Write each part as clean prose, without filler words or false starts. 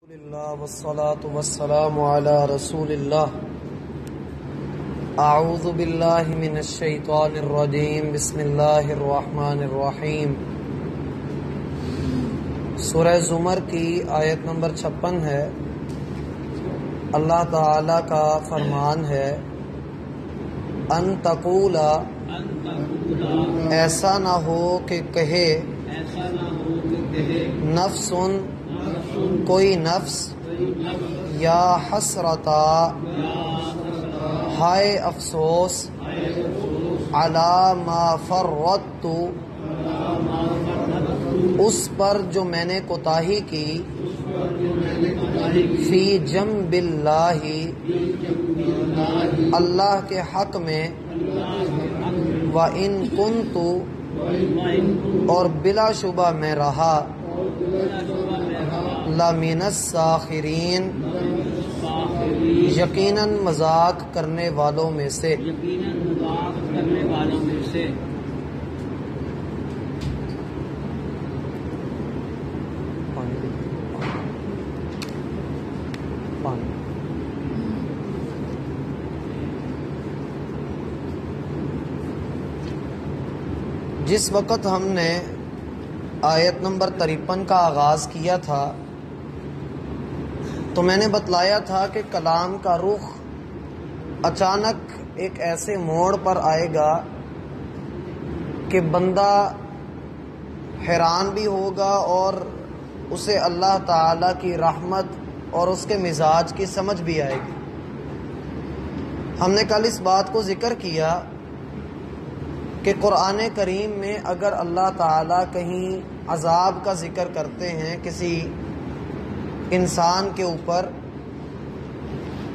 اللہ والصلاة والسلام علی رسول اللہ اعوذ باللہ من الشیطان الرجیم بسم اللہ الرحمن الرحیم سورہ زمر کی آیت نمبر 56 ہے۔ اللہ تعالی کا فرمان ہے ان تقولا، ایسا نہ ہو کہ کہے نفس، کوئی نفس، یا حسرتا، ہائے افسوس، علی ما فرطت، اس پر جو میں نے کوتاہی کی، فی جنب اللہ، اللہ کے حق میں، وَإِن كُنتُ، اور بلا شبہ میں رہا، لَمِنَ السَّاخِرِينَ، یقیناً مذاق کرنے والوں میں سے۔ جس وقت ہم نے آیت نمبر 53 کا آغاز کیا تھا تو میں نے بتلایا تھا کہ کلام کا رخ اچانک ایک ایسے موڑ پر آئے گا کہ بندہ حیران بھی ہوگا اور اسے اللہ تعالی کی رحمت اور اس کے مزاج کی سمجھ بھی آئے گی۔ ہم نے کل اس بات کو ذکر کیا کہ قرآن کریم میں اگر اللہ تعالیٰ کہیں عذاب کا ذکر کرتے ہیں کسی انسان کے اوپر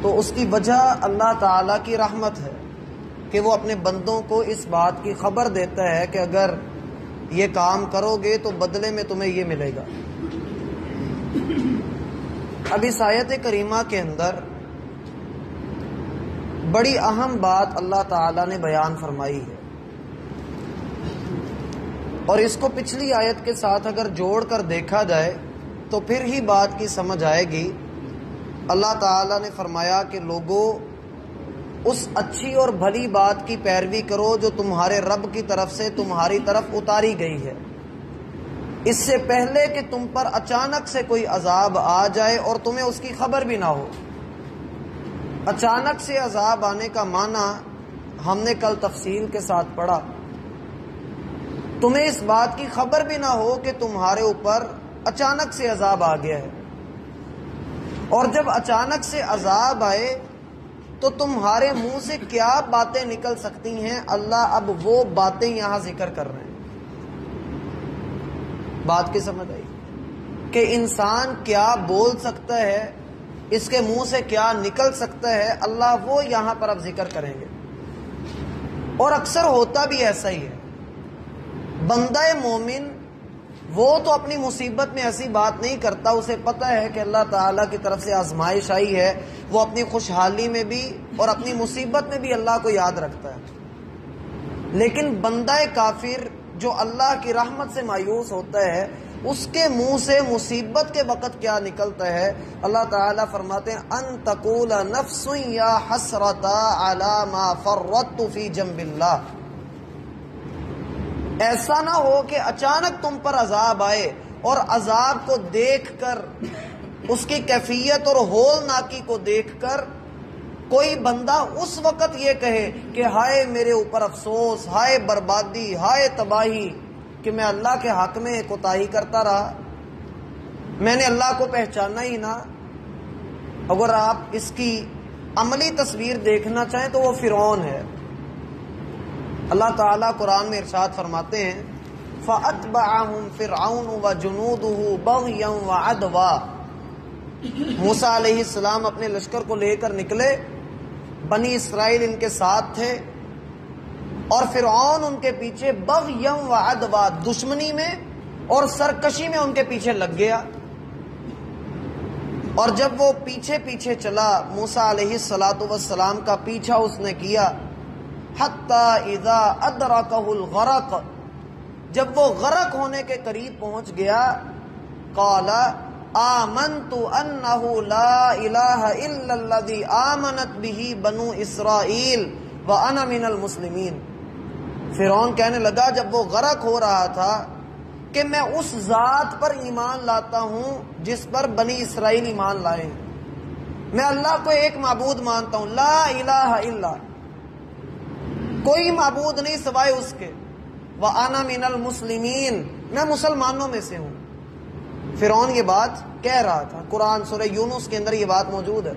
تو اس کی وجہ اللہ تعالیٰ کی رحمت ہے کہ وہ اپنے بندوں کو اس بات کی خبر دیتا ہے کہ اگر یہ کام کرو گے تو بدلے میں تمہیں یہ ملے گا۔ اب اس آیت کریمہ کے اندر بڑی اہم بات اللہ تعالیٰ نے بیان فرمائی ہے، اور اس کو پچھلی آیت کے ساتھ اگر جوڑ کر دیکھا جائے تو پھر ہی بات کی سمجھ آئے گی۔ اللہ تعالیٰ نے فرمایا کہ لوگوں، اس اچھی اور بھلی بات کی پیروی کرو جو تمہارے رب کی طرف سے تمہاری طرف اتاری گئی ہے، اس سے پہلے کہ تم پر اچانک سے کوئی عذاب آ جائے اور تمہیں اس کی خبر بھی نہ ہو۔ اچانک سے عذاب آنے کا معنی ہم نے کل تفصیل کے ساتھ پڑھا، تمہیں اس بات کی خبر بھی نہ ہو کہ تمہارے اوپر اچانک سے عذاب آ گیا ہے، اور جب اچانک سے عذاب آئے تو تمہارے منہ سے کیا باتیں نکل سکتی ہیں، اللہ اب وہ باتیں یہاں ذکر کر رہے ہیں۔ بات کی سمجھ آئی کہ انسان کیا بول سکتا ہے، اس کے منہ سے کیا نکل سکتا ہے، اللہ وہ یہاں پر اب ذکر کریں گے۔ اور اکثر ہوتا بھی ایسا ہی ہے، بندہ مومن وہ تو اپنی مصیبت میں ایسی بات نہیں کرتا، اسے پتہ ہے کہ اللہ تعالیٰ کی طرف سے آزمائش آئی ہے، وہ اپنی خوشحالی میں بھی اور اپنی مصیبت میں بھی اللہ کو یاد رکھتا ہے۔ لیکن بندہ کافر جو اللہ کی رحمت سے مایوس ہوتا ہے، اس کے منہ سے مصیبت کے وقت کیا نکلتا ہے، اللہ تعالیٰ فرماتے ہیں ان تقول نفس یا حسرتا علی ما فرطت فی جنب اللہ، ایسا نہ ہو کہ اچانک تم پر عذاب آئے اور عذاب کو دیکھ کر، اس کی کیفیت اور ہولناکی کو دیکھ کر کوئی بندہ اس وقت یہ کہے کہ ہائے میرے اوپر افسوس، ہائے بربادی، ہائے تباہی کہ میں اللہ کے حق میں کوتاہی کرتا رہا، میں نے اللہ کو پہچانا ہی نہ۔ اگر آپ اس کی عملی تصویر دیکھنا چاہیں تو وہ فرعون ہے۔ اللہ تعالیٰ قرآن میں ارشاد فرماتے ہیں فَأَتْبَعَهُمْ فِرْعَوْنُ وَجُنُودُهُ بَغْيًا وَعَدْوًا، موسیٰ علیہ السلام اپنے لشکر کو لے کر نکلے، بنی اسرائیل ان کے ساتھ تھے، اور فرعون ان کے پیچھے بغیًا وعدوا، دشمنی میں اور سرکشی میں ان کے پیچھے لگ گیا۔ اور جب وہ پیچھے پیچھے چلا، موسیٰ علیہ السلام کا پیچھا اس نے کیا، حتی اذا ادرکہ الغرق، جب وہ غرق ہونے کے قریب پہنچ گیا، قال آمنت انہ لا الہ الا الذی آمنت بہ بنو اسرائیل وانا من المسلمین۔ فرعون کہنے لگا جب وہ غرق ہو رہا تھا کہ میں اس ذات پر ایمان لاتا ہوں جس پر بنی اسرائیل ایمان لائے ہیں، میں اللہ کو ایک معبود مانتا ہوں، لا الہ الا، کوئی معبود نہیں سوائے اس کے، وَأَنَا مِنَ الْمُسْلِمِينَ، میں مسلمانوں میں سے ہوں۔ فرعون یہ بات کہہ رہا تھا، قرآن سورہ یونس کے اندر یہ بات موجود ہے۔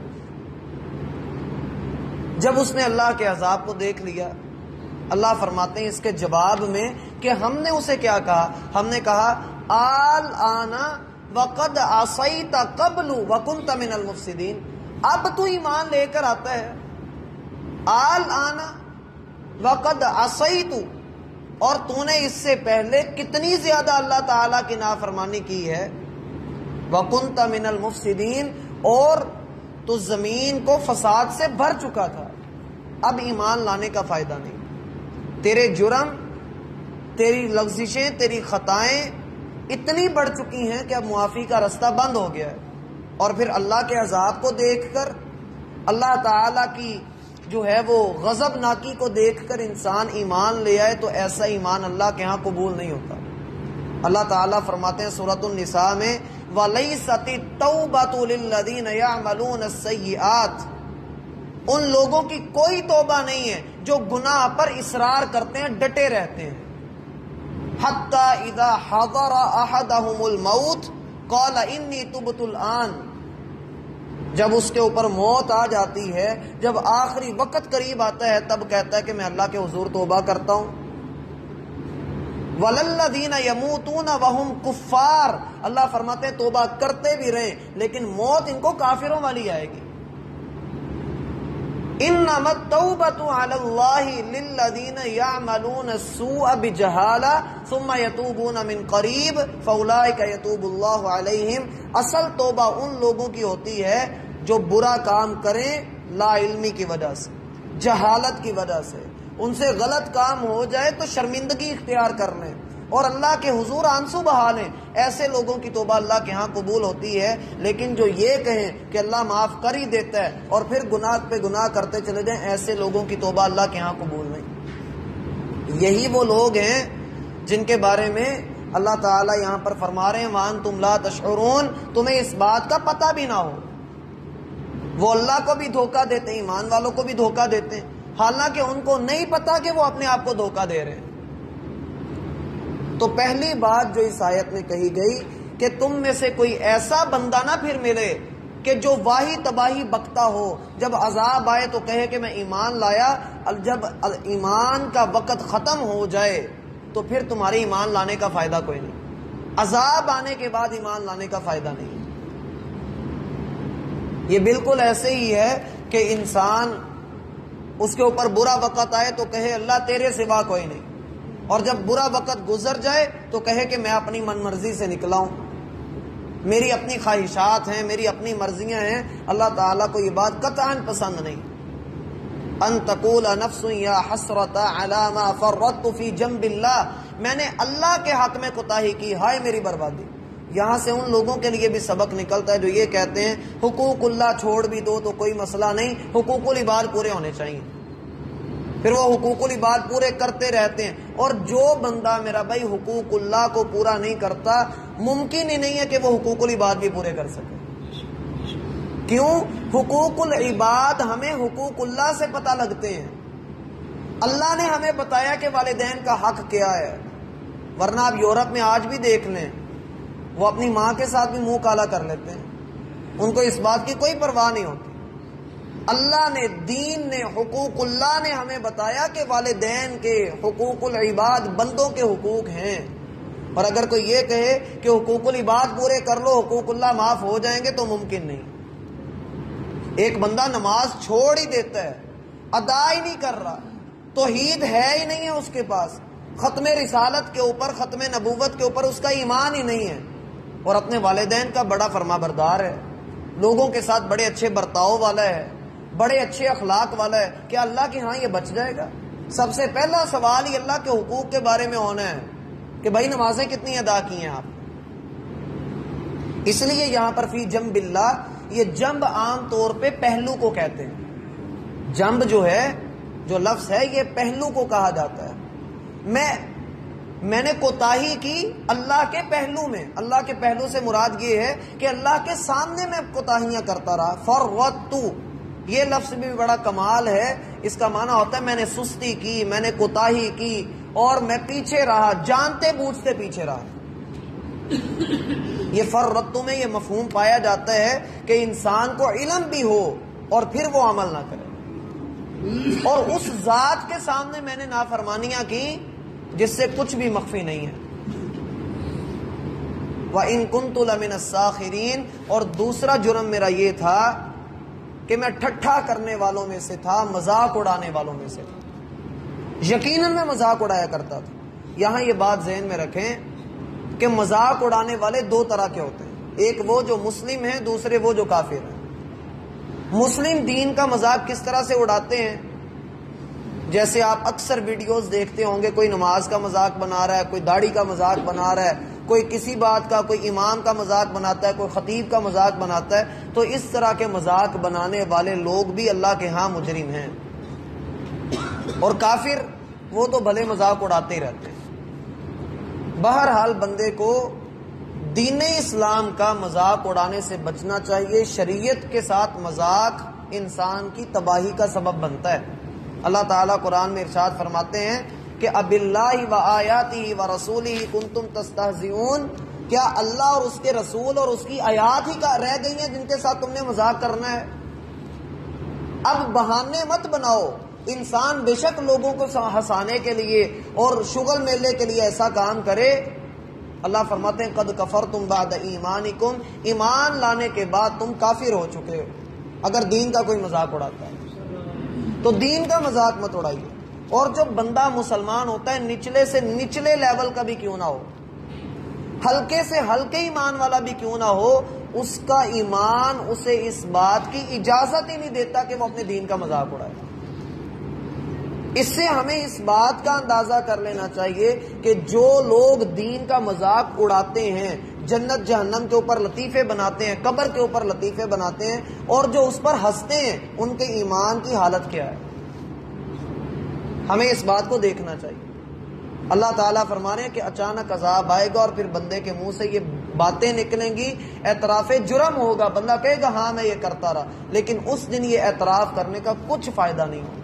جب اس نے اللہ کے عذاب کو دیکھ لیا، اللہ فرماتے ہیں اس کے جواب میں کہ ہم نے اسے کیا کہا، ہم نے کہا الآن وقد عصیت قبل وکنت من المفسدین، اب تو ایمان لے کر آتا ہے، الآن وقد عصیت، اور تو نے اس سے پہلے کتنی زیادہ اللہ تعالیٰ کی نافرمانی کی ہے، وکنت من المفسدین، اور تو زمین کو فساد سے بھر چکا تھا، اب ایمان لانے کا فائدہ نہیں، تیرے جرم، تیری لغزشیں، تیری خطائیں اتنی بڑھ چکی ہیں کہ اب معافی کا رستہ بند ہو گیا ہے۔ اور پھر اللہ کے عذاب کو دیکھ کر، اللہ تعالیٰ کی جو ہے وہ غضب ناکی کو دیکھ کر انسان ایمان لے آئے تو ایسا ایمان اللہ کے ہاں قبول نہیں ہوتا۔ اللہ تعالیٰ فرماتے ہیں سورۃ النساء میں وَلَيْسَتِ التَّوْبَةُ لِلَّذِينَ يَعْمَلُونَ السَّيِّئَاتِ، ان لوگوں کی کوئی توبہ نہیں ہے جو گناہ پر اصرار کرتے ہیں، ڈٹے رہتے ہیں، حَتَّى إِذَا حَضَرَ أَحَدَهُمُ الْمَوْتُ قَالَ إِنِّي تُبْتُ الْآنَ، جب اس کے اوپر موت آ جاتی ہے، جب آخری وقت قریب آتا ہے، تب کہتا ہے کہ میں اللہ کے حضور توبہ کرتا ہوں۔ وَلَلَّذِينَ يَمُوتُونَ وَهُمْ كُفَّارٌ، اللہ فرماتے ہیں توبہ کرتے بھی رہیں لیکن موت ان کو کافروں والی آئے گی۔ انما التوبۃ علی اللہ للذین یعملون السوء بجہالہ ثم یتوبون من قریب فاولئک یتوب اللہ علیہم، اصل توبہ ان لوگوں کی ہوتی ہے جو برا کام کریں لا علمی کی وجہ سے، جہالت کی وجہ سے، ان سے غلط کام ہو جائے تو شرمندگی اختیار کر لیں اور اللہ کے حضور آنسو بہا لیں، ایسے لوگوں کی توبہ اللہ کے ہاں قبول ہوتی ہے۔ لیکن جو یہ کہیں کہ اللہ معاف کر ہی دیتا ہے اور پھر گناہ پہ گناہ کرتے چلے جائیں، ایسے لوگوں کی توبہ اللہ کے ہاں قبول نہیں۔ یہی وہ لوگ ہیں جن کے بارے میں اللہ تعالیٰ یہاں پر فرما رہے ہیں وَأَنْتُمْ لَا تَشْعُرُونَ، تمہیں اس بات کا پتہ بھی نہ ہو۔ وہ اللہ کو بھی دھوکہ دیتے ہیں، ایمان والوں کو بھی دھوکہ دیتے ہیں، حالانکہ ان کو نہیں پتا کہ وہ اپنے آپ کو دھوکہ دے رہے ہیں۔ تو پہلی بات جو اس آیت میں کہی گئی کہ تم میں سے کوئی ایسا بندہ نہ پھر ملے کہ جو واہی تباہی بکتا ہو، جب عذاب آئے تو کہے کہ میں ایمان لایا، جب ایمان کا وقت ختم ہو جائے تو پھر تمہارے ایمان لانے کا فائدہ کوئی نہیں، عذاب آنے کے بعد ایمان لانے کا فائدہ نہیں۔ یہ بالکل ایسے ہی ہے کہ انسان اس کے اوپر برا وقت آئے تو کہے اللہ تیرے سوا کوئی نہیں، اور جب برا وقت گزر جائے تو کہے کہ میں اپنی من مرضی سے نکلا ہوں، میری اپنی خواہشات ہیں، میری اپنی مرضیاں ہیں۔ اللہ تعالیٰ کو یہ بات قطعاً پسند نہیں۔ ان تقول نفس یا حسرت علی ما فرطت فی جنب اللہ، میں نے اللہ کے حق میں کوتاہی کی، ہائے میری بربادی۔ یہاں سے ان لوگوں کے لیے بھی سبق نکلتا ہے جو یہ کہتے ہیں حقوق اللہ چھوڑ بھی دو تو کوئی مسئلہ نہیں، حقوق العباد پورے ہونے چاہیے، پھر وہ حقوق العباد پورے کرتے رہتے ہیں۔ اور جو بندہ میرا بھائی حقوق اللہ کو پورا نہیں کرتا، ممکن ہی نہیں ہے کہ وہ حقوق العباد بھی پورے کر سکے۔ کیوں؟ حقوق العباد ہمیں حقوق اللہ سے پتہ لگتے ہیں، اللہ نے ہمیں بتایا کہ والدین کا حق کیا ہے، ورنہ آپ یورپ میں آج بھی دیکھ لیں، وہ اپنی ماں کے ساتھ بھی منہ کالا کر لیتے ہیں، ان کو اس بات کی کوئی پرواہ نہیں ہوتی۔ اللہ نے، دین نے، حقوق اللہ نے ہمیں بتایا کہ والدین کے حقوق العباد بندوں کے حقوق ہیں، اور اگر کوئی یہ کہے کہ حقوق العباد پورے کر لو حقوق اللہ معاف ہو جائیں گے تو ممکن نہیں۔ ایک بندہ نماز چھوڑ ہی دیتا ہے، ادا ہی نہیں کر رہا، توحید ہے ہی نہیں ہے اس کے پاس، ختم رسالت کے اوپر، ختم نبوت کے اوپر اس کا ایمان ہی نہیں ہے، اور اپنے والدین کا بڑا فرما بردار ہے، لوگوں کے ساتھ بڑے اچھے برتاؤ والا ہے، بڑے اچھے اخلاق والا ہے، کیا اللہ کے ہاں یہ بچ جائے گا؟ سب سے پہلا سوال ہی اللہ کے حقوق کے بارے میں ہونا ہے کہ بھائی نمازیں کتنی ادا کی ہیں آپ۔ اس لیے یہاں پر فی جنب اللہ، یہ جنب عام طور پہ پہلو کو کہتے ہیں. جنب جو ہے، جو لفظ ہے، یہ پہلو کو کہا جاتا ہے. میں نے کوتاہی کی اللہ کے پہلو میں. اللہ کے پہلو سے مراد یہ ہے کہ اللہ کے سامنے میں کوتاہیاں کرتا رہا. فرطت، یہ لفظ بھی بڑا کمال ہے. اس کا معنی ہوتا ہے میں نے سستی کی، میں نے کوتاہی کی اور میں پیچھے رہا، جانتے بوجھتے پیچھے رہا. یہ فرطت میں یہ مفہوم پایا جاتا ہے کہ انسان کو علم بھی ہو اور پھر وہ عمل نہ کرے، اور اس ذات کے سامنے میں نے نافرمانیاں کی جس سے کچھ بھی مخفی نہیں ہے. وَإِن كُنتُ لَمِنَ السَّاخِرِينَ، اور دوسرا جرم میرا یہ تھا کہ میں ٹھٹھا کرنے والوں میں سے تھا، مذاق اڑانے والوں میں سے تھا. یقیناً میں مذاق اڑایا کرتا تھا. یہاں یہ بات ذہن میں رکھیں کہ مذاق اڑانے والے دو طرح کے ہوتے ہیں. ایک وہ جو مسلم ہیں، دوسرے وہ جو کافر ہیں. مسلم دین کا مذاق کس طرح سے اڑاتے ہیں؟ جیسے آپ اکثر ویڈیوز دیکھتے ہوں گے، کوئی نماز کا مذاق بنا رہا ہے، کوئی داڑھی کا مذاق بنا رہا ہے، کوئی کسی بات کا، کوئی امام کا مذاق بناتا ہے، کوئی خطیب کا مذاق بناتا ہے. تو اس طرح کے مذاق بنانے والے لوگ بھی اللہ کے ہاں مجرم ہیں. اور کافر وہ تو بھلے مذاق اڑاتے ہی رہتے ہیں. بہرحال بندے کو دین اسلام کا مذاق اڑانے سے بچنا چاہیے. شریعت کے ساتھ مذاق انسان کی تباہی کا سبب بنتا ہے. اللہ تعالیٰ قرآن میں ارشاد فرماتے ہیں کہ اب اللہ و آیاتہ و رسولہ کنتم تستہزئون، کیا اللہ اور اس کے رسول اور اس کی آیات ہی کا رہ گئی ہیں جن کے ساتھ تم نے مذاق کرنا ہے؟ اب بہانے مت بناؤ. انسان بے شک لوگوں کو ہنسانے کے لیے اور شغل میلے کے لیے ایسا کام کرے. اللہ فرماتے ہیں قد کفرتم بعد ایمانکم، ایمان لانے کے بعد تم کافر ہو چکے ہو اگر دین کا کوئی مذاق اڑاتا ہے. تو دین کا مذاق مت اڑائیے. اور جو بندہ مسلمان ہوتا ہے، نچلے سے نچلے لیول کا بھی کیوں نہ ہو، ہلکے سے ہلکے ایمان والا بھی کیوں نہ ہو، اس کا ایمان اسے اس بات کی اجازت ہی نہیں دیتا کہ وہ اپنے دین کا مذاق اڑائے. اس سے ہمیں اس بات کا اندازہ کر لینا چاہیے کہ جو لوگ دین کا مذاق اڑاتے ہیں، جنت جہنم کے اوپر لطیفے بناتے ہیں، قبر کے اوپر لطیفے بناتے ہیں، اور جو اس پر ہنستے ہیں، ان کے ایمان کی حالت کیا ہے. ہمیں اس بات کو دیکھنا چاہیے. اللہ تعالیٰ فرما رہے ہیں کہ اچانک عذاب آئے گا اور پھر بندے کے منہ سے یہ باتیں نکلیں گی، اعتراف جرم ہوگا. بندہ کہے گا ہاں میں یہ کرتا رہا، لیکن اس دن یہ اعتراف کرنے کا کچھ فائدہ نہیں ہوگا.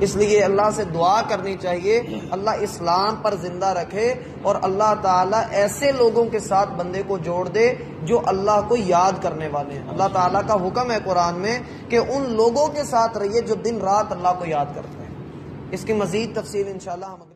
اس لیے اللہ سے دعا کرنی چاہیے اللہ اسلام پر زندہ رکھے، اور اللہ تعالیٰ ایسے لوگوں کے ساتھ بندے کو جوڑ دے جو اللہ کو یاد کرنے والے ہیں. اللہ تعالیٰ کا حکم ہے قرآن میں کہ ان لوگوں کے ساتھ رہیے جو دن رات اللہ کو یاد کرتے ہیں. اس کی مزید تفصیل انشاءاللہ ہم اگلی.